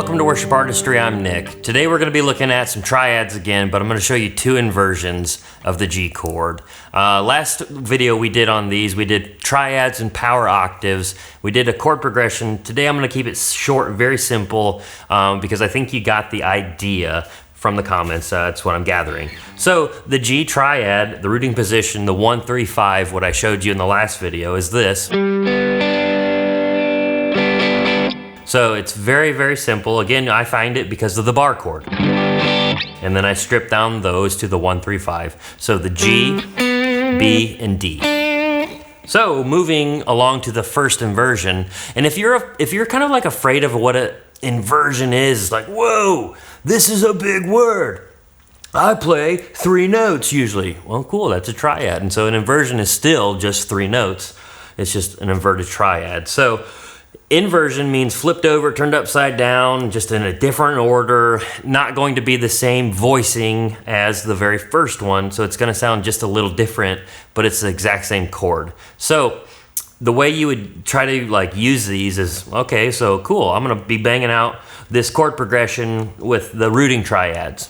welcome to Worship Artistry. I'm Nick. Today we're going to be looking at some triads again, but I'm going to show you two inversions of the G chord. Last video we did on these, we did triads and power octaves. We did a chord progression. Today I'm going to keep it short, very simple, because I think you got the idea from the comments. That's what I'm gathering. So the G triad, the rooting position, the 1-3-5, what I showed you in the last video is this. So it's very, very simple. Again, I find it because of the bar chord. And then I strip down those to the 1-3-5. So the G, B, and D. So moving along to the first inversion, and if you're kind of like afraid of what an inversion is, like, whoa, this is a big word. I play 3 notes usually. Well, cool, that's a triad. And so an inversion is still just 3 notes. It's just an inverted triad. So inversion means flipped over, turned upside down, just in a different order, not going to be the same voicing as the very first one, so it's going to sound just a little different, but it's the exact same chord. So the way you would try to like use these is, okay, so cool, I'm going to be banging out this chord progression with the rooting triads.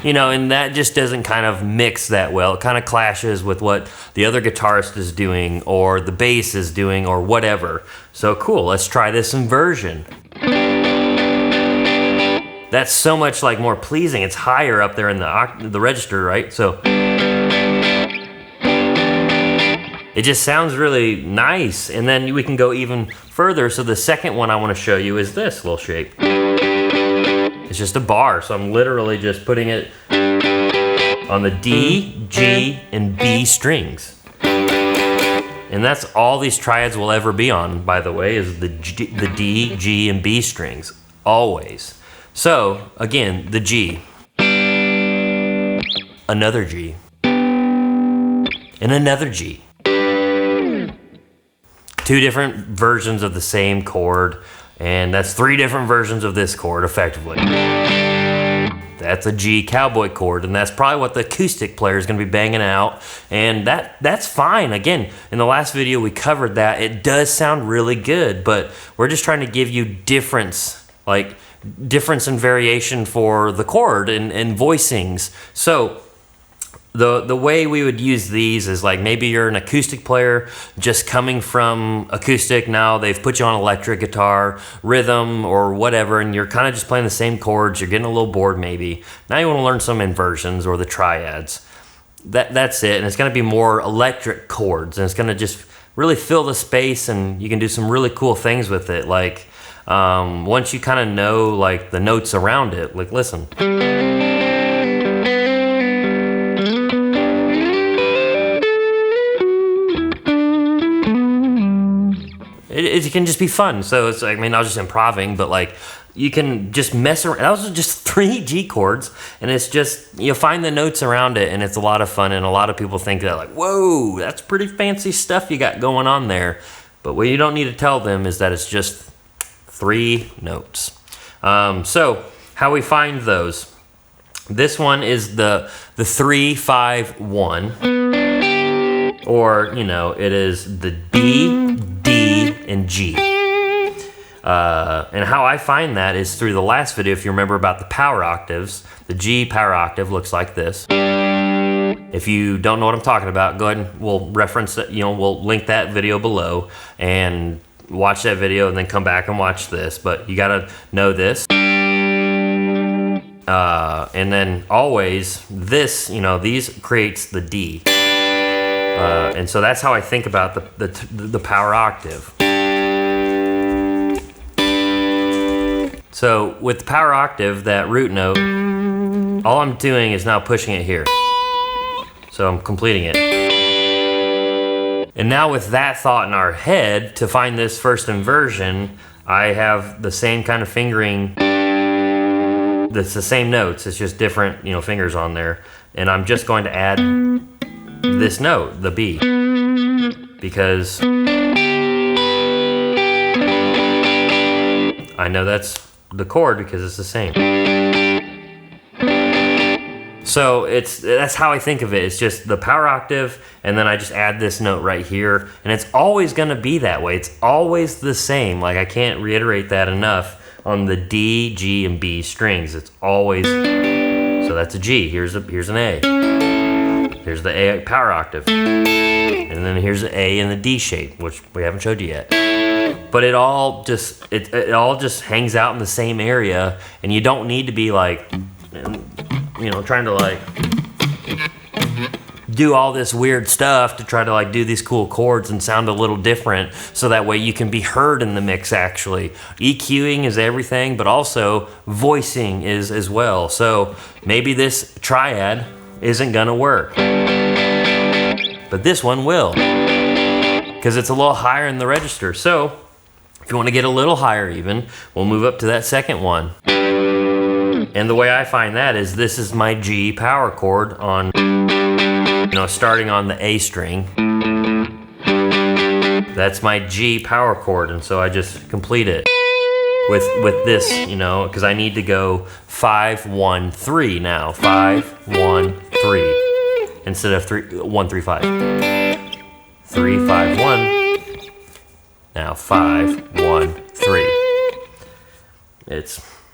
You know, and that just doesn't kind of mix that well. It kind of clashes with what the other guitarist is doing or the bass is doing or whatever. So cool, let's try this inversion. That's so much like more pleasing. It's higher up there in the register, right? So it just sounds really nice. And then we can go even further. So the second one I want to show you is this little shape. It's just a bar, so I'm literally just putting it on the D, G, and B strings. And that's all these triads will ever be on, by the way, is the D, G, and B strings, always. So, again, the G, another G, and another G. 2 different versions of the same chord. And that's 3 different versions of this chord, effectively. That's a G cowboy chord, and that's probably what the acoustic player is going to be banging out. And that's fine. Again, in the last video we covered that. It does sound really good, but we're just trying to give you difference and variation for the chord and voicings. So the way we would use these is like maybe you're an acoustic player just coming from acoustic, now they've put you on electric guitar, rhythm, or whatever, and you're kind of just playing the same chords, you're getting a little bored maybe. Now you want to learn some inversions or the triads. That's it, and it's going to be more electric chords, and it's going to just really fill the space, and you can do some really cool things with it. Like once you kind of know like the notes around it, like listen. It can just be fun. So it's like, I mean, I was just improvising, but like you can just mess around. That was just 3 G chords, and it's just, you find the notes around it, and it's a lot of fun. And a lot of people think that like, whoa, that's pretty fancy stuff you got going on there. But what you don't need to tell them is that it's just 3 notes. So how we find those? This one is the 3-5-1, or you know, it is the B, D, and G. And how I find that is through the last video. If you remember about the power octaves, the G power octave looks like this. If you don't know what I'm talking about, go ahead and we'll reference that, you know, we'll link that video below and watch that video and then come back and watch this. But you gotta know this. And then always this, you know, these creates the D. And so that's how I think about the power octave. So with the power octave, that root note, all I'm doing is now pushing it here. So I'm completing it. And now with that thought in our head, to find this first inversion, I have the same kind of fingering. It's the same notes, it's just different, you know, fingers on there. And I'm just going to add this note, the B, because I know that's the chord because it's the same. So that's how I think of it. It's just the power octave, and then I just add this note right here, and it's always gonna be that way. It's always the same. Like, I can't reiterate that enough on the D, G, and B strings. It's always, so that's a G. Here's an A. Here's the A power octave. And then here's the A in the D shape, which we haven't showed you yet. But it all just hangs out in the same area, and you don't need to be like, trying to like do all this weird stuff to try to like do these cool chords and sound a little different, so that way you can be heard in the mix. Actually, EQing is everything, but also voicing is as well. So maybe this triad isn't gonna work, but this one will, because it's a little higher in the register. So if you want to get a little higher even, we'll move up to that second one. And the way I find that is, this is my G power chord on, starting on the A string. That's my G power chord, and so I just complete it with this, because I need to go 5, 1, 3 now. 5, 1, 3 instead of 3, 1, 3, 5. 3, 5, 1. Now 5, 1, 3.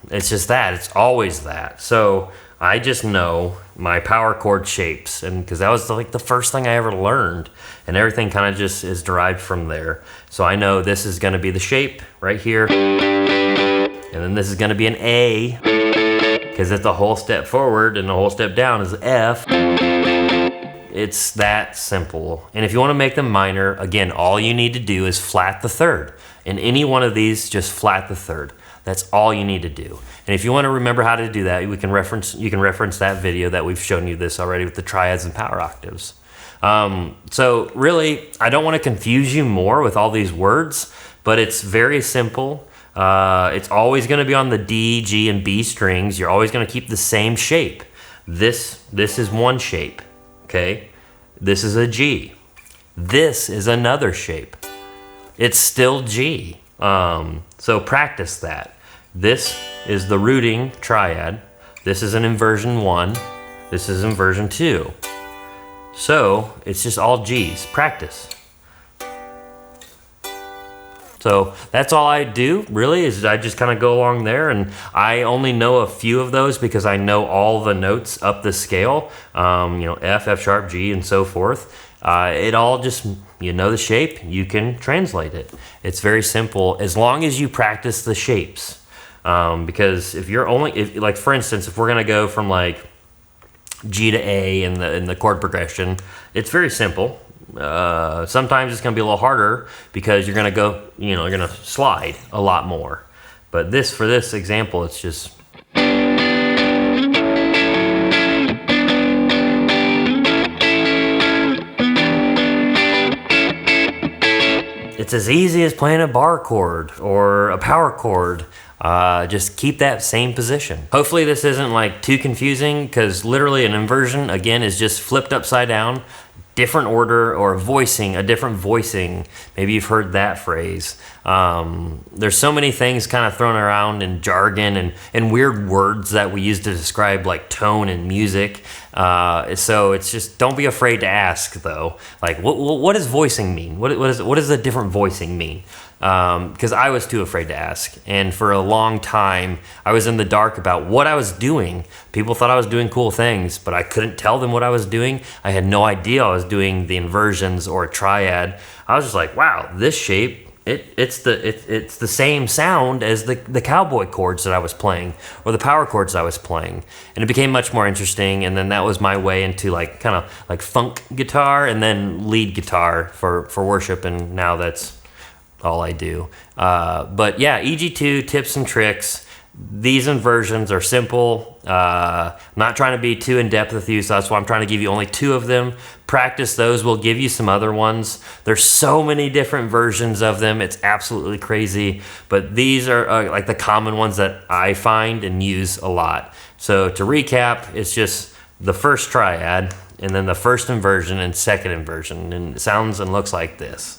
It's just that. It's always that. So I just know my power chord shapes, and because that was like the first thing I ever learned, and everything kind of just is derived from there. So I know this is going to be the shape right here, and then this is going to be an A, because it's a whole step forward and a whole step down is F. It's that simple. And if you want to make them minor, again, all you need to do is flat the third. In any one of these, just flat the third. That's all you need to do. And if you want to remember how to do that, you can reference that video that we've shown you this already with the triads and power octaves. So really, I don't want to confuse you more with all these words, but it's very simple. It's always going to be on the D, G, and B strings. You're always going to keep the same shape. This is one shape, okay? This is a G. This is another shape. It's still G. So practice that. This is the rooting triad. This is an inversion 1. This is inversion 2. So it's just all G's. Practice. So that's all I do, really, is I just kind of go along there, and I only know a few of those because I know all the notes up the scale, F, F sharp, G, and so forth. It all just, the shape, you can translate it. It's very simple, as long as you practice the shapes. Because like for instance, if we're gonna go from like G to A in the chord progression, it's very simple. Sometimes it's gonna be a little harder because you're gonna go, you're gonna slide a lot more. But for this example, it's just. It's as easy as playing a bar chord or a power chord. Just keep that same position. Hopefully this isn't like too confusing, because literally an inversion, again, is just flipped upside down, different order, or a different voicing. Maybe you've heard that phrase. There's so many things kind of thrown around in jargon and weird words that we use to describe like tone and music. So it's just, don't be afraid to ask though. Like, what does voicing mean? What does a different voicing mean? Because I was too afraid to ask, and for a long time I was in the dark about what I was doing. People thought I was doing cool things, but I couldn't tell them what I was doing. I had no idea I was doing the inversions or a triad. I was just like, wow, this shape, it's the same sound as the cowboy chords that I was playing, or the power chords I was playing, and it became much more interesting. And then that was my way into like kind of like funk guitar, and then lead guitar for worship, and now that's all I do. But yeah, EG2 tips and tricks. These inversions are simple. I'm not trying to be too in-depth with you, so that's why I'm trying to give you only 2 of them. Practice those. We'll give you some other ones. There's so many different versions of them. It's absolutely crazy. But these are like the common ones that I find and use a lot. So to recap, it's just the first triad, and then the first inversion and second inversion. And it sounds and looks like this.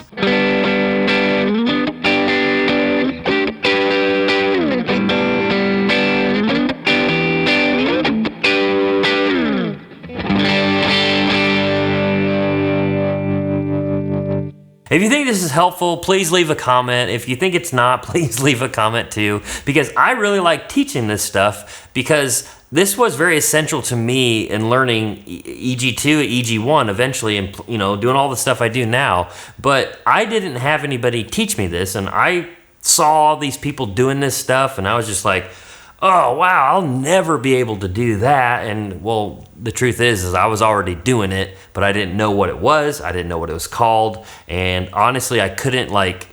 If you think this is helpful, please leave a comment. If you think it's not, please leave a comment too, because I really like teaching this stuff, because this was very essential to me in learning EG2, EG1 eventually, and doing all the stuff I do now. But I didn't have anybody teach me this, and I saw these people doing this stuff, and I was just like, oh wow, I'll never be able to do that. And well, the truth is I was already doing it, but I didn't know what it was. I didn't know what it was called. And honestly, I couldn't like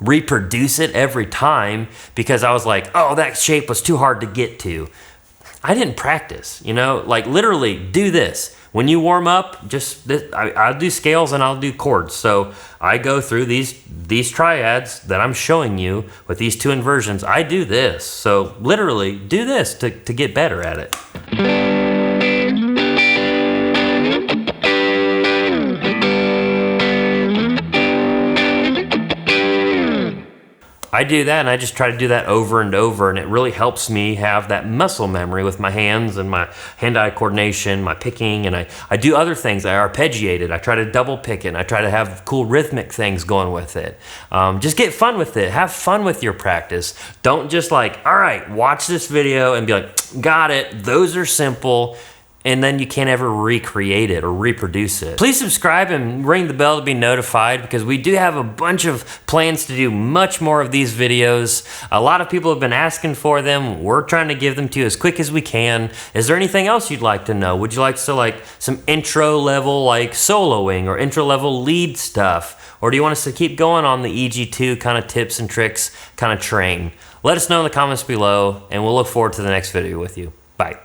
reproduce it every time, because I was like, oh, that shape was too hard to get to. I didn't practice, like literally do this. When you warm up, just this, I'll do scales and I'll do chords. So I go through these triads that I'm showing you with these two inversions. I do this. So literally do this to get better at it. I do that, and I just try to do that over and over, and it really helps me have that muscle memory with my hands and my hand-eye coordination, my picking, and I do other things. I arpeggiate it. I try to double pick it, and I try to have cool rhythmic things going with it. Just get fun with it. Have fun with your practice. Don't just like, all right, watch this video and be like, got it. Those are simple. And then you can't ever recreate it or reproduce it. Please subscribe and ring the bell to be notified, because we do have a bunch of plans to do much more of these videos. A lot of people have been asking for them. We're trying to give them to you as quick as we can. Is there anything else you'd like to know? Would you like some intro level like soloing or intro level lead stuff? Or do you want us to keep going on the EG2 kind of tips and tricks kind of train? Let us know in the comments below, and we'll look forward to the next video with you. Bye.